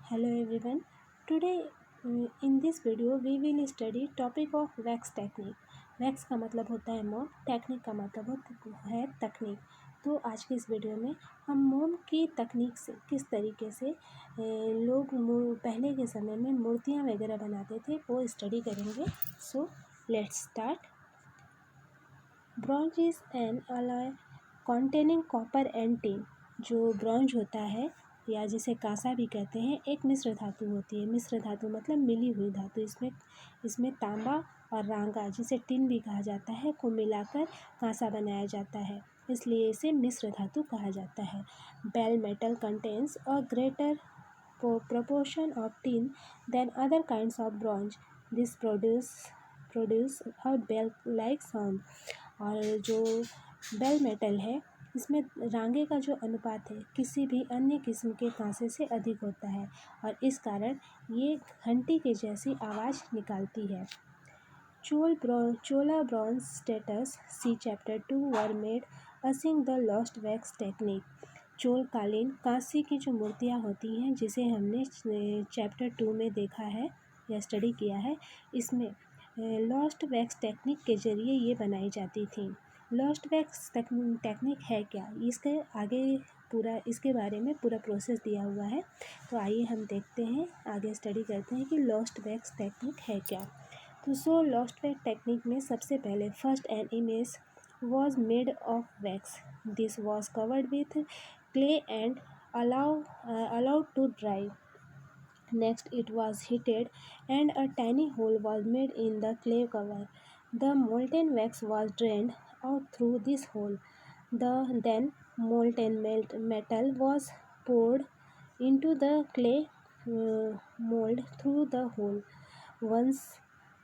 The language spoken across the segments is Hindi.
Hello everyone. Today in this video we will study topic of wax technique. Wax का मतलब होता है मोम, टेक्निक का मतलब है तकनीक। तो आज के इस वीडियो में हम मोम की तकनीक से किस तरीके से लोग पहले के समय में मूर्तियाँ वगैरह बनाते थे वो स्टडी करेंगे। So let's start. Bronze is an alloy containing copper and tin. जो ब्रॉन्ज होता है या जिसे कांसा भी कहते हैं, एक मिश्र धातु होती है। मिश्र धातु मतलब मिली हुई धातु। इसमें तांबा और रांगा, जिसे टिन भी कहा जाता है, को मिलाकर कांसा बनाया जाता है, इसलिए इसे मिश्र धातु कहा जाता है। Bell metal contains a greater proportion of tin than other kinds of bronze. This produce a bell like sound. और जो बेल मेटल है, इसमें रांगे का जो अनुपात है किसी भी अन्य किस्म के कांसे से अधिक होता है और इस कारण ये घंटी के जैसी आवाज़ निकालती है। Chola bronze statues see chapter 2 were made using the lost wax technique. Chola कालीन कांसे की जो मूर्तियाँ होती हैं, जिसे हमने चैप्टर 2 में देखा है या स्टडी किया है, इसमें लॉस्ट वैक्स टेक्निक के ज़रिए ये बनाई जाती थी। लॉस्ट वैक्स टेक्निक है क्या, इसके आगे पूरा इसके बारे में पूरा प्रोसेस दिया हुआ है। तो आइए हम देखते हैं, आगे स्टडी करते हैं कि लॉस्ट वैक्स टेक्निक है क्या। तो लॉस्ट वैक्स टेक्निक में सबसे पहले first an image was made of wax. This was covered with clay and allowed to dry. Next, it was heated and a tiny hole was made in the clay cover. The molten wax was drained out through this hole. Then molten metal was poured into the clay mold through the hole. Once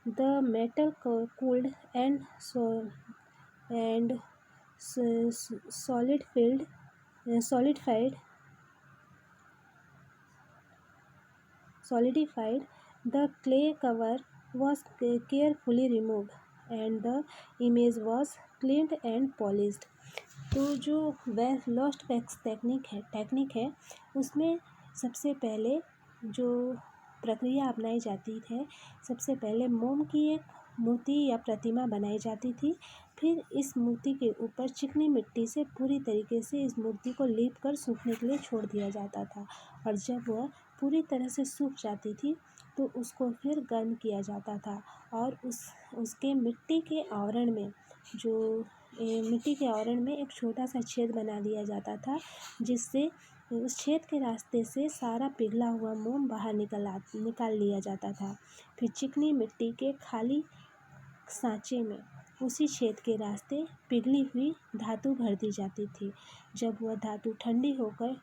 the metal cooled and solidified, the clay cover was carefully removed and the image was cleaned and polished. तो जो लॉस्ट वैक्स टेक्निक है उसमें सबसे पहले जो प्रक्रिया अपनाई जाती है, सबसे पहले मोम की एक मूर्ति या प्रतिमा बनाई जाती थी। फिर इस मूर्ति के ऊपर चिकनी मिट्टी से पूरी तरीके से इस मूर्ति को लीप कर सूखने के लिए छोड़ दिया जाता था और जब वह पूरी तरह से सूख जाती थी तो उसको फिर गर्म किया जाता था और उसके मिट्टी के आवरण में एक छोटा सा छेद बना दिया जाता था, जिससे उस छेद के रास्ते से सारा पिघला हुआ मोम बाहर निकाल लिया जाता था। फिर चिकनी मिट्टी के खाली सांचे में उसी छेद के रास्ते पिघली हुई धातु भर दी जाती थी। जब वह धातु ठंडी होकर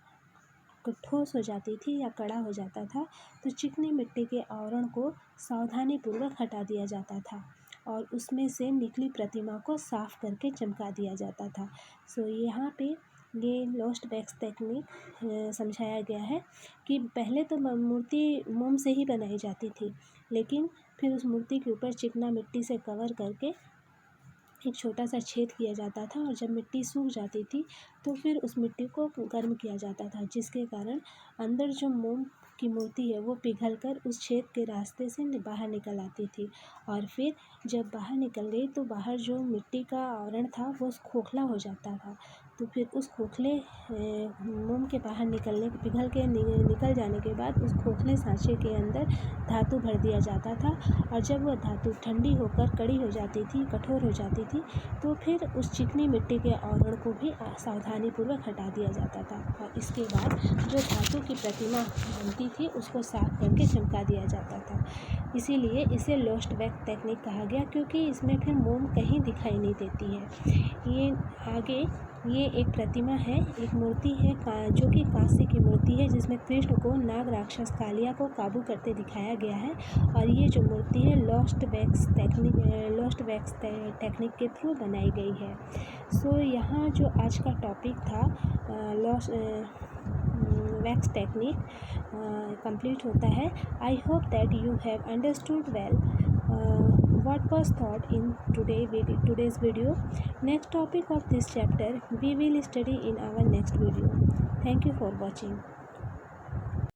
ठोस हो जाती थी या कड़ा हो जाता था तो चिकनी मिट्टी के आवरण को सावधानीपूर्वक हटा दिया जाता था और उसमें से निकली प्रतिमा को साफ करके चमका दिया जाता था। सो यहाँ पे ये लॉस्ट वैक्स टेक्निक समझाया गया है कि पहले तो मूर्ति मोम से ही बनाई जाती थी, लेकिन फिर उस मूर्ति के ऊपर चिकना मिट्टी से कवर करके एक छोटा सा छेद किया जाता था और जब मिट्टी सूख जाती थी तो फिर उस मिट्टी को गर्म किया जाता था, जिसके कारण अंदर जो मोम की मूर्ति है वो पिघलकर उस छेद के रास्ते से बाहर निकल आती थी और फिर जब बाहर निकल गई तो बाहर जो मिट्टी का आवरण था वो खोखला हो जाता था। तो फिर उस खोखले मोम के बाहर पिघल के निकल जाने के बाद उस खोखले सांचे के अंदर धातु भर दिया जाता था और जब वह धातु ठंडी होकर कड़ी हो जाती थी, कठोर हो जाती थी, तो फिर उस चिकनी मिट्टी के आवरण को भी सावधानीपूर्वक हटा दिया जाता था और इसके बाद जो धातु की प्रतिमा बनती थी उसको साफ करके चमका दिया जाता था। इसीलिए इसे लॉस्ट वैक्स टेक्निक कहा गया, क्योंकि इसमें फिर मोम कहीं दिखाई नहीं देती है। ये एक प्रतिमा है, एक मूर्ति है जो कि कांसे की मूर्ति है, जिसमें कृष्ण को नाग राक्षस कालिया को काबू करते दिखाया गया है और ये जो मूर्ति है लॉस्ट वैक्स टेक्निक के थ्रू बनाई गई है। सो यहाँ जो आज का टॉपिक था वैक्स टेक्निक कंप्लीट होता है। I hope that you have understood well what was taught in today's video. Next topic of this chapter we will study in our next video. Thank you for watching.